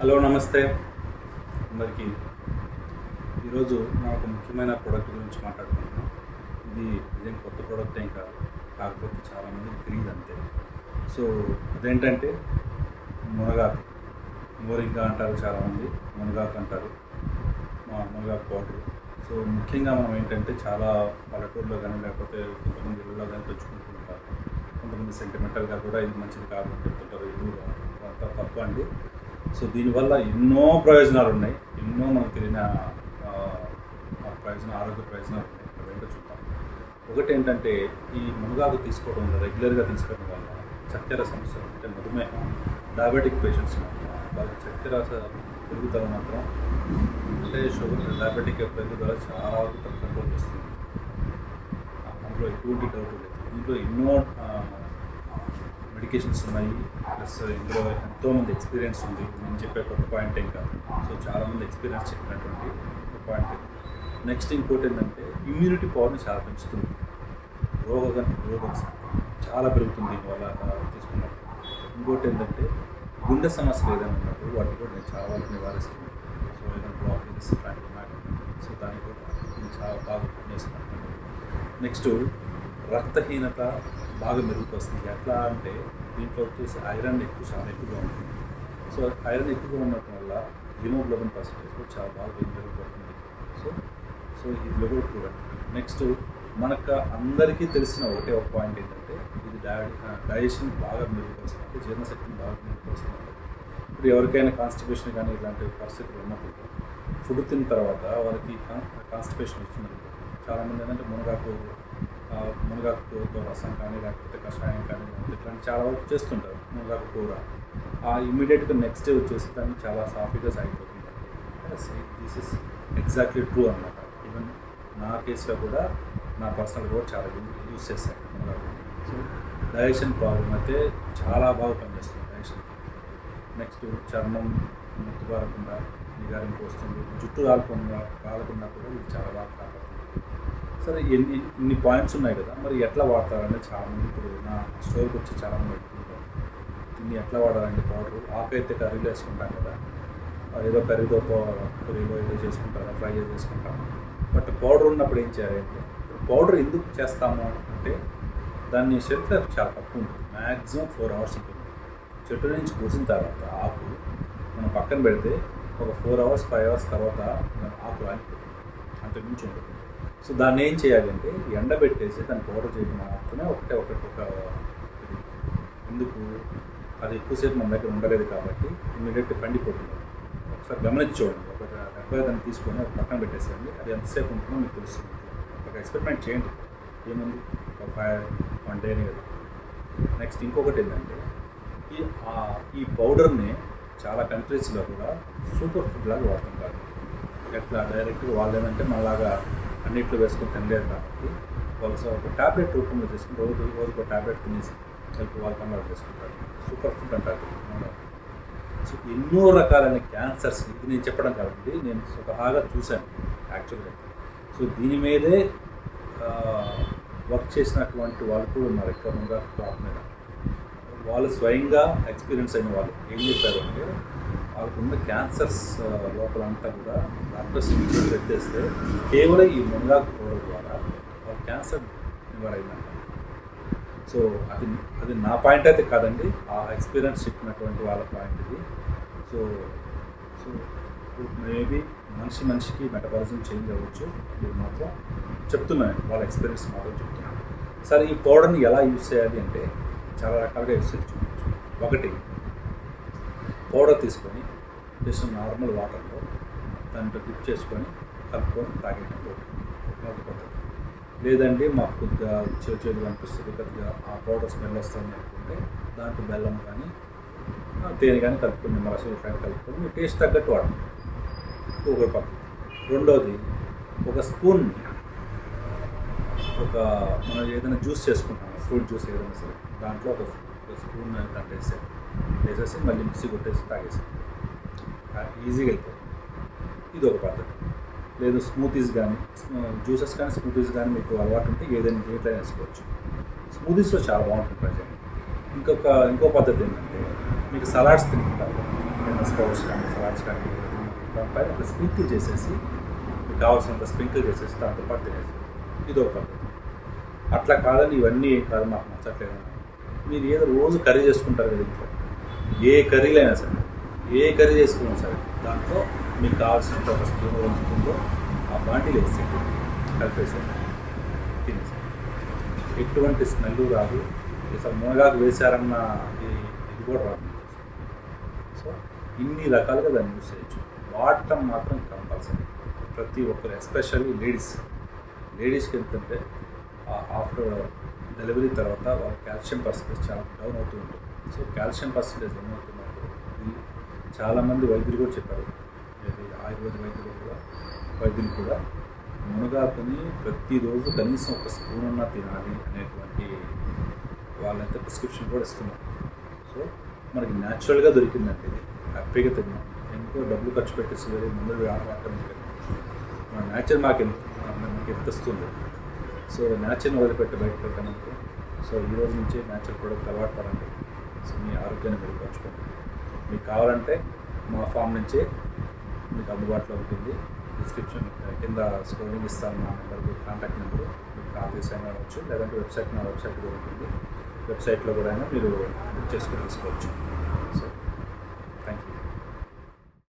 Hello నమస్తే అందరికీ. ఈరోజు మనం ఒక ముఖ్యమైన ప్రోడక్ట్ గురించి మాట్లాడుకుంటున్నాం. ఇది ఇదేం కొత్త ప్రోడక్ట్ ఏం కాదు, కాకపోతే చాలామందికి తెలియదు అంతే. సో అదేంటంటే మునగాకు, మోరింగా అంటారు చాలామంది, మునగాకు అంటారు, మునగాకు పౌడర్. సో ముఖ్యంగా మనం ఏంటంటే చాలా పల్లెటూరులో కానీ లేకపోతే కొంతమంది ఇళ్ళలో కానీ తెచ్చుకుంటూ ఉంటారు. కొంతమంది సెంటిమెంటల్గా కూడా ఇది మంచిది కాదు అని చెప్తుంటారు. ఇది అంతా తప్పు అండి. సో దీనివల్ల ఎన్నో ప్రయోజనాలు ఉన్నాయి, ఎన్నో మనకు తెలియని ఆరోగ్య ప్రయోజనాలు ఉన్నాయి. అవేంటో చూద్దాం. ఒకటి ఏంటంటే ఈ మునగాకు తీసుకోవడం వల్ల, రెగ్యులర్గా తీసుకోవడం వల్ల చక్కెర సమస్య అంటే మధుమేహం, డయాబెటిక్ పేషెంట్స్ వాళ్ళకి చక్కెర పెరుగుదల మాత్రం అంటే షుగర్ డయాబెటిక్ పెరుగుదల చాలా వరకు కంట్రోల్ చేస్తుంది. అందులో ఎటువంటి డౌట్ లేదు. దీంట్లో ఎన్నో మెడికేషన్స్ ఉన్నాయి, ప్లస్ ఇందులో ఎంతోమంది ఎక్స్పీరియన్స్ ఉంది. నేను చెప్పే కొత్త పాయింట్ ఏం కాదు. సో చాలామంది ఎక్స్పీరియన్స్ చెప్పినటువంటి ఒక పాయింట్. నెక్స్ట్ ఇంకోటి ఏంటంటే ఇమ్యూనిటీ పవర్ని చాలా పెంచుతుంది, రోగ చాలా పెరుగుతుంది దీనివల్ల తీసుకున్నప్పుడు. ఇంకోటి ఏంటంటే గుండె సమస్యలు ఏదైనా ఉన్నప్పుడు వాటిని కూడా నేను చాలా వరకు నివారిస్తుంది. సో ఏదైనా బ్లాకేజెస్ ఇట్లాంటివి ఉన్నాయి, సో దానికి కూడా నేను చాలా బాగా పనిచేస్తున్నాను. నెక్స్ట్ రక్తహీనత బాగా మెరుగుపరుస్తుంది. ఎట్లా అంటే దీంట్లో వచ్చేసి ఐరన్ చాలా ఎక్కువగా ఉంటుంది. సో ఐరన్ ఎక్కువగా ఉండటం వల్ల హిమోగ్లోబిన్ పర్సెంటేజ్ కూడా చాలా బాగా మెరుగుపడుతుంది. సో సో ఇది కూడా చూడండి. నెక్స్ట్ మనకు అందరికీ తెలిసిన ఒక పాయింట్ ఏంటంటే ఇది డైజెషన్ బాగా మెరుగుపరుస్తుంది, అంటే జీర్ణశక్తిని బాగా మెరుగుపరుస్తుంది. ఇప్పుడు ఎవరికైనా కాన్స్టిపేషన్ కానీ ఇలాంటి పరిస్థితులు ఉన్నప్పుడు ఫుడ్ తిన్న తర్వాత వాళ్ళకి కాన్స్టిపేషన్ వచ్చిందనుకో, చాలామంది ఏంటంటే మునగాకుతో రసం కానీ లేకపోతే కషాయం కానీ ఇట్లాంటి చాలా వరకు చేస్తుంటారు. మునగాకు కూర ఇమ్మీడియట్గా నెక్స్ట్ డే వచ్చేసి దాన్ని చాలా సాఫీగా సాగిపోతుంది. దిస్ ఇస్ ఎగ్జాక్ట్లీ ట్రూ అనమాట. ఈవెన్ నా కేసులో కూడా నా పర్సనల్ కూడా చాలా యూజ్ చేశాను మునగాకు. సో డైజెషన్ ప్రాబ్లం అయితే చాలా బాగా పనిచేస్తుంది డైజెషన్కి. నెక్స్ట్ చర్మం ముట్టుబారకుండా నిగారింపు వస్తుంది, జుట్టు రాలకుండా కూడా ఇది చాలా బాగా కాపాడుతుంది. సరే ఇన్ని పాయింట్స్ ఉన్నాయి కదా, మరి ఎట్లా వాడతారంటే చాలామంది ఇప్పుడు నా స్టోర్కి వచ్చి చాలామంది పెట్టుకుంటారు. దీన్ని ఎట్లా వాడాలంటే పౌడర్ ఆకైతే కర్రీలో వేసుకుంటాం కదా, ఏదో కర్రీతో కర్రీలో ఏదో చేసుకుంటారు, ఫ్రై చేసుకుంటాము. బట్ పౌడర్ ఉన్నప్పుడు ఏం చేయాలి అంటే, పౌడర్ ఎందుకు చేస్తాము అంటే దాన్ని షెల్ఫ్ లైఫ్ చాలా తక్కువ ఉంటుంది, మ్యాక్సిమం 4 hours ఉంటుంది. చెట్టు నుంచి కోసిన తర్వాత ఆకు మనం పక్కన పెడితే ఒక 4 hours 5 hours తర్వాత ఆకు రాలిపోతుంది, అంతకుమించి ఉంటుంది. సో దాన్ని ఏం చేయాలంటే ఎండబెట్టేసి దాన్ని పౌడర్ చేయడం మాత్రమే ఒక ఎందుకు అది ఎక్కువసేపు మన దగ్గర ఉండలేదు కాబట్టి ఇమీడియట్గా పండిపోతుంది. ఒకసారి గమనించి చూడండి, ఒక 70 దాన్ని తీసుకొని ఒక పక్కన పెట్టేసేయండి, అది ఎంతసేపు ఉంటుందో మీకు తెలుస్తుంది. ఒక ఎక్స్పెరిమెంట్ చేయండి, ఏముంది ఒక 1 day కదా. నెక్స్ట్ ఇంకొకటి ఏంటంటే ఈ పౌడర్ని చాలా కంట్రీస్లో కూడా సూపర్ ఫుడ్ లాగా వాడుతుంటారు. ఎట్లా డైరెక్ట్గా వాళ్ళు ఏంటంటే మనలాగా అన్నింటిలో వేసుకొని తినలేదు కాబట్టి వాళ్ళు ఒక ట్యాబ్లెట్ రూపంలో చేసుకుని రోజుకు ట్యాబ్లెట్ తినేసి కలిపి వాళ్ళ పనులు చేసుకుంటారు. సూపర్ ఫుడ్ అంటారు. సో ఎన్నో రకాలైన క్యాన్సర్స్, ఇది నేను చెప్పడం కాబట్టి నేను స్వతహాగా చూశాను యాక్చువల్గా. సో దీని మీదే వర్క్ చేసినటువంటి వాళ్ళు కూడా ఉన్నారు ఎక్కువ మందిగా టాప్ మీద. వాళ్ళు స్వయంగా ఎక్స్పీరియన్స్ అయిన వాళ్ళు ఏం చెప్పారు అంటే, వాళ్ళకున్న క్యాన్సర్స్ లోపలంతా కూడా డాక్టర్స్ పెట్టేస్తే కేవలం ఈ మునగాకు పౌడర్ ద్వారా వాళ్ళ క్యాన్సర్ నివారైందంట. సో అది నా పాయింట్ అయితే కాదండి, ఆ ఎక్స్పీరియన్స్ చెప్పినటువంటి వాళ్ళ పాయింట్ ఇది. సో సో మేబీ మనిషికి మెటబాలిజం చేంజ్ అవ్వచ్చు, ఇది మాత్రం చెప్తున్నాను, వాళ్ళ ఎక్స్పీరియన్స్ మాత్రం చెప్తున్నాను. సరే ఈ పౌడర్ని ఎలా యూజ్ చేయాలి అంటే చాలా రకాలుగా యూజ్ చేయొచ్చు. ఒకటి, పౌడర్ తీసుకొని జస్ట్ నార్మల్ వాటర్లో దాంట్లో డిప్ చేసుకొని కలుపుకొని తాగేయడం ఒక పద్ధతి. లేదండి మాకు కొద్దిగా చేదు అనిపిస్తుంది, కొద్దిగా ఆ పౌడర్ స్మెల్ వస్తుంది అనుకుంటే దాంట్లో బెల్లం కానీ తేనె కానీ కలుపుకొని, నిమ్మరసం ఇట్లాంటి కలుపుకొని మీ టేస్ట్ తగ్గట్టు వాడండి, ఒక పద్ధతి. రెండోది, ఒక స్పూన్ మనం ఏదైనా జ్యూస్ చేసుకుంటాం, ఫ్రూట్ జ్యూస్ ఏదైనా సరే, దాంట్లో ఒక స్పూన్ వేసేసి మళ్ళీ మిక్సీ కొట్టేసి తాగేసి ఈజీగా అయిపోతుంది. ఇది ఒక పద్ధతి. లేదు స్మూతీస్ కానీ జ్యూసెస్ కానీ స్మూతీస్ కానీ మీకు అలవాటు ఉంటే ఏదైనా వేసుకోవచ్చు. స్మూతీస్లో చాలా బాగుంటుంది ప్రజెంట్. ఇంకో పద్ధతి ఏంటంటే, మీకు సలాడ్స్ తింటుంటారు, ఏదైనా స్ప్రౌట్స్ కానీ సలాడ్స్ కానీ దానిపైన ఒక స్ప్రింకిల్ చేసేసి మీకు కావాల్సినంత స్ప్రింకిల్ చేసేసి దాంతో పాటు తినేసి ఇది ఒక పద్ధతి. అట్లా కాదని ఇవన్నీ ఏం కాదు మాకు నచ్చట్లేదు, మీరు ఏదో రోజు కర్రీ చేసుకుంటారు కదా ఇంట్లో, ఏ కర్రీలైనా సరే ఏ కర్రీ చేసుకున్నా సరే దాంట్లో మీకు కావాల్సినంత ఒక స్పూన్ 2 స్పూన్లో ఆ బాండీలు వేసి కలిపేసి తినేసి ఎటువంటి స్మెల్ రాదు, అసలు మునగాకు వేశారన్న ఇది కూడా రాదు. సో ఇన్ని రకాలుగా దాన్ని యూజ్ చేయొచ్చు. వాడటం మాత్రం కంపల్సరీ ప్రతి ఒక్కరు, ఎస్పెషల్లీ లేడీస్కి ఎందుకంటే ఆఫ్టర్ డెలివరీ తర్వాత వాళ్ళ కాల్షియం పర్సంటేజ్ చాలా డౌన్ అవుతూ ఉంటుంది. సో కాల్షియం పర్సంటేజ్ ఏమవుతున్నప్పుడు ఇది చాలామంది వైద్యులు కూడా చెప్పారు, ఆయుర్వేద వైద్యులు కూడా మునగాకుని ప్రతిరోజు కనీసం ఒక స్పూన్ అన్నా తినాలి అనేటువంటి వాళ్ళంతా ప్రిస్క్రిప్షన్ కూడా ఇస్తున్నారు. సో మనకి న్యాచురల్గా దొరికిందంటే ఇది హ్యాపీగా తిన్నాం, ఎందుకో డబ్బులు ఖర్చు పెట్టేసి వేరే ముందు వాడటం మన న్యాచురల్ మనకి ఎంత వస్తుంది. సో న్యాచురల్ని వదిలిపెట్టి బయటకు వెళ్తామంటే, సో ఈ రోజు నుంచే న్యాచురల్ ప్రోడక్ట్ అలవాటు పడండి. సో మీ ఆరోగ్యాన్ని మెరుగుపరచుకోండి. మీకు కావాలంటే మా ఫామ్ నుంచే మీకు అందుబాటులో ఉంటుంది. డిస్క్రిప్షన్ కింద స్క్రోలింగ్ ఇస్తాను మా నెంబర్కి, కాంటాక్ట్ నెంబరు, మీకు కాల్ చేసి అయినా అవ్వచ్చు, లేదంటే నా వెబ్సైట్ కూడా ఉంటుంది, వెబ్సైట్లో కూడా అయినా మీరు బుక్ చేసుకొని తీసుకోవచ్చు.